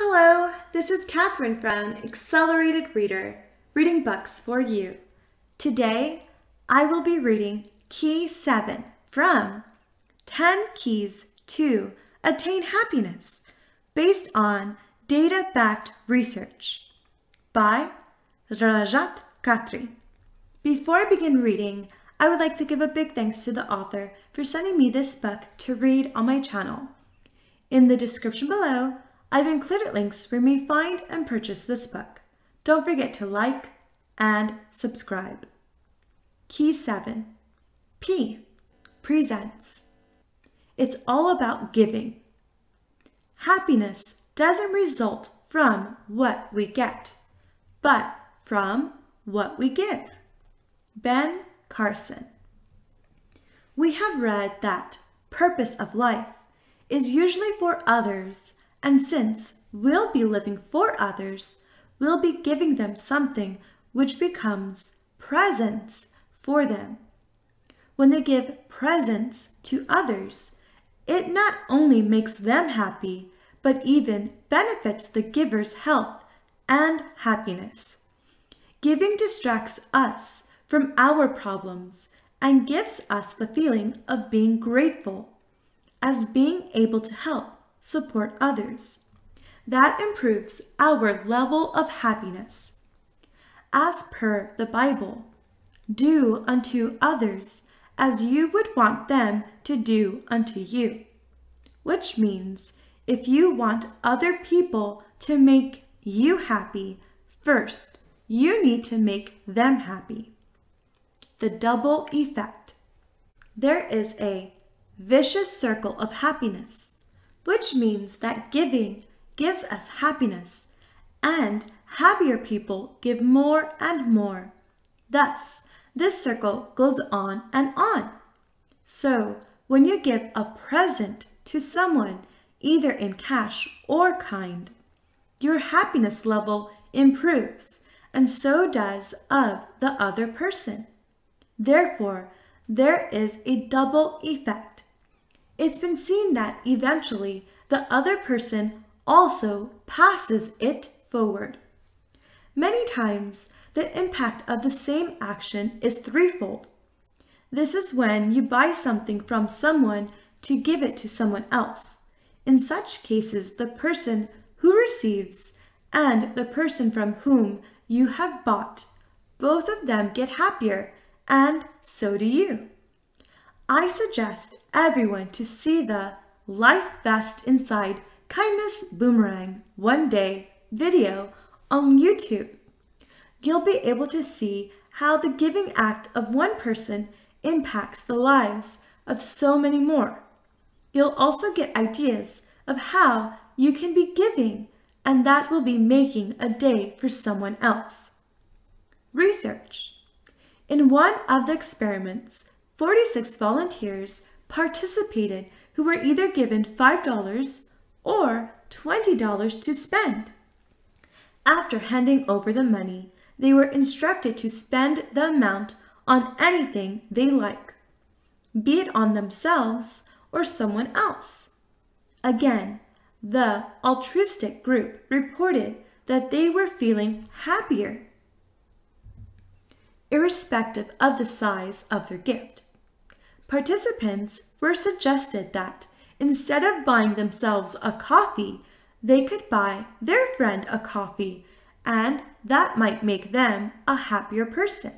Hello, this is Catherine from Accelerated Reader, reading books for you. Today, I will be reading Key 7 from 10 Keys to Attain Happiness, based on data-backed research by RAJAT KHATRI. Before I begin reading, I would like to give a big thanks to the author for sending me this book to read on my channel. In the description below, I've included links where you may find and purchase this book. Don't forget to like and subscribe. Key 7. P. Presents. It's all about giving. Happiness doesn't result from what we get, but from what we give. Ben Carson. We have read that purpose of life is usually for others, and since we'll be living for others, we'll be giving them something which becomes presents for them. When they give presents to others, it not only makes them happy, but even benefits the giver's health and happiness. Giving distracts us from our problems and gives us the feeling of being grateful, as being able to help support others. That improves our level of happiness. As per the Bible, do unto others as you would want them to do unto you, which means if you want other people to make you happy, first you need to make them happy. The double effect. There is a vicious circle of happiness, which means that giving gives us happiness, and happier people give more and more. Thus, this circle goes on and on. So, when you give a present to someone, either in cash or kind, your happiness level improves, and so does of the other person. Therefore, there is a double effect. It's been seen that eventually the other person also passes it forward. Many times, the impact of the same action is threefold. This is when you buy something from someone to give it to someone else. In such cases, the person who receives and the person from whom you have bought, both of them get happier, and so do you. I suggest everyone to see the Life Vest Inside Kindness Boomerang One Day video on YouTube. You'll be able to see how the giving act of one person impacts the lives of so many more. You'll also get ideas of how you can be giving, and that will be making a day for someone else. Research. In one of the experiments, 46 volunteers participated who were either given $5 or $20 to spend. After handing over the money, they were instructed to spend the amount on anything they like, be it on themselves or someone else. Again, the altruistic group reported that they were feeling happier, irrespective of the size of their gift. Participants were suggested that instead of buying themselves a coffee, they could buy their friend a coffee, and that might make them a happier person.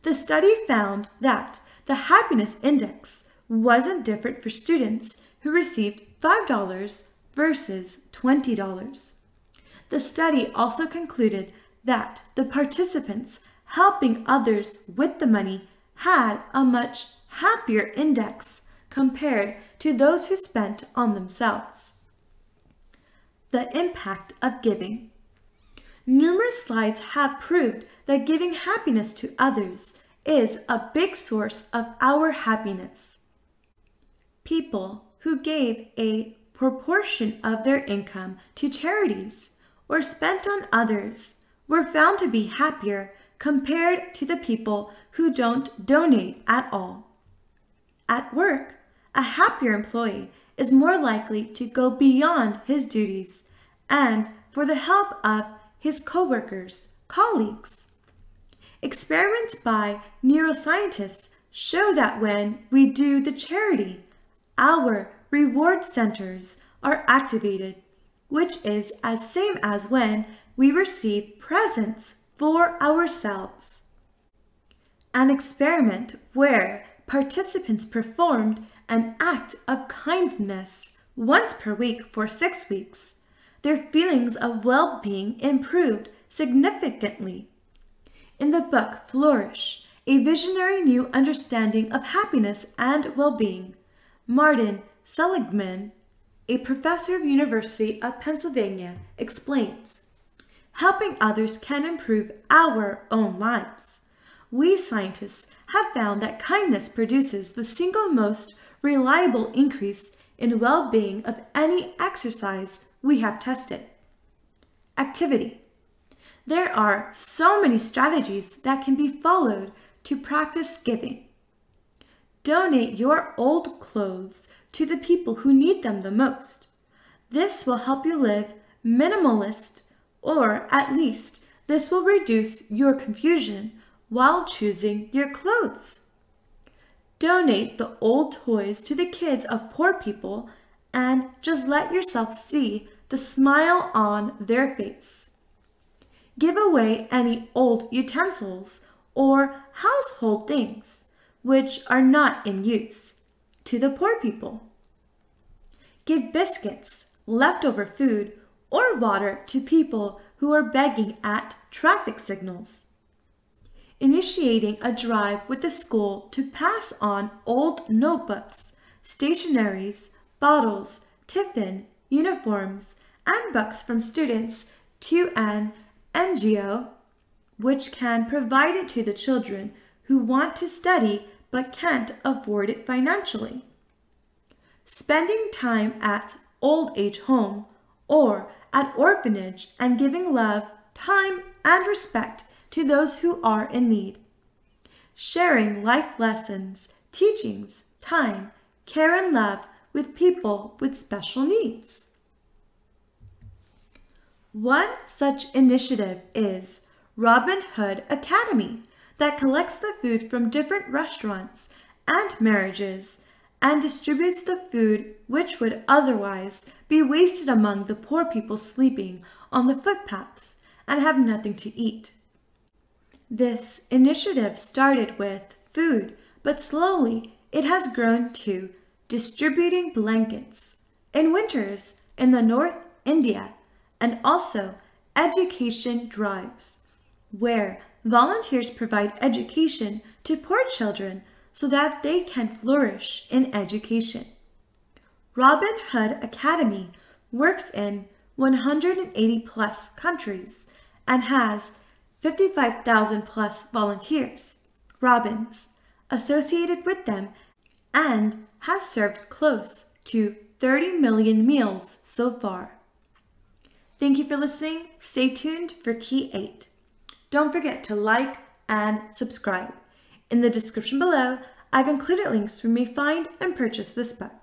The study found that the happiness index wasn't different for students who received $5 versus $20. The study also concluded that the participants helping others with the money had a much happier index compared to those who spent on themselves. The impact of giving. Numerous slides have proved that giving happiness to others is a big source of our happiness. People who gave a proportion of their income to charities or spent on others were found to be happier compared to the people who don't donate at all. At work, a happier employee is more likely to go beyond his duties and for the help of his coworkers, colleagues. Experiments by neuroscientists show that when we do the charity, our reward centers are activated, which is as same as when we receive presents for ourselves. An experiment where participants performed an act of kindness once per week for 6 weeks. Their feelings of well-being improved significantly. In the book Flourish, A Visionary New Understanding of Happiness and Well-Being, Martin Seligman, a professor of University of Pennsylvania, explains, helping others can improve our own lives. We scientists have found that kindness produces the single most reliable increase in well-being of any exercise we have tested. Activity. There are so many strategies that can be followed to practice giving. Donate your old clothes to the people who need them the most. This will help you live minimalist, or at least this will reduce your confusion while choosing your clothes. Donate the old toys to the kids of poor people and just let yourself see the smile on their face. Give away any old utensils or household things which are not in use to the poor people. Give biscuits, leftover food, or water to people who are begging at traffic signals. Initiating a drive with the school to pass on old notebooks, stationeries, bottles, tiffin, uniforms, and books from students to an NGO, which can provide it to the children who want to study but can't afford it financially. Spending time at old age home or at orphanage and giving love, time, and respect to those who are in need. Sharing life lessons, teachings, time, care, and love with people with special needs. One such initiative is Robin Hood Academy that collects the food from different restaurants and marriages and distributes the food which would otherwise be wasted among the poor people sleeping on the footpaths and have nothing to eat. This initiative started with food, but slowly it has grown to distributing blankets in winters in the North India, and also education drives, where volunteers provide education to poor children so that they can flourish in education. Robin Hood Academy works in 180 plus countries and has 55,000 plus volunteers, Robins, associated with them, and has served close to 30 million meals so far. Thank you for listening. Stay tuned for Key 8. Don't forget to like and subscribe. In the description below, I've included links where you may find and purchase this book.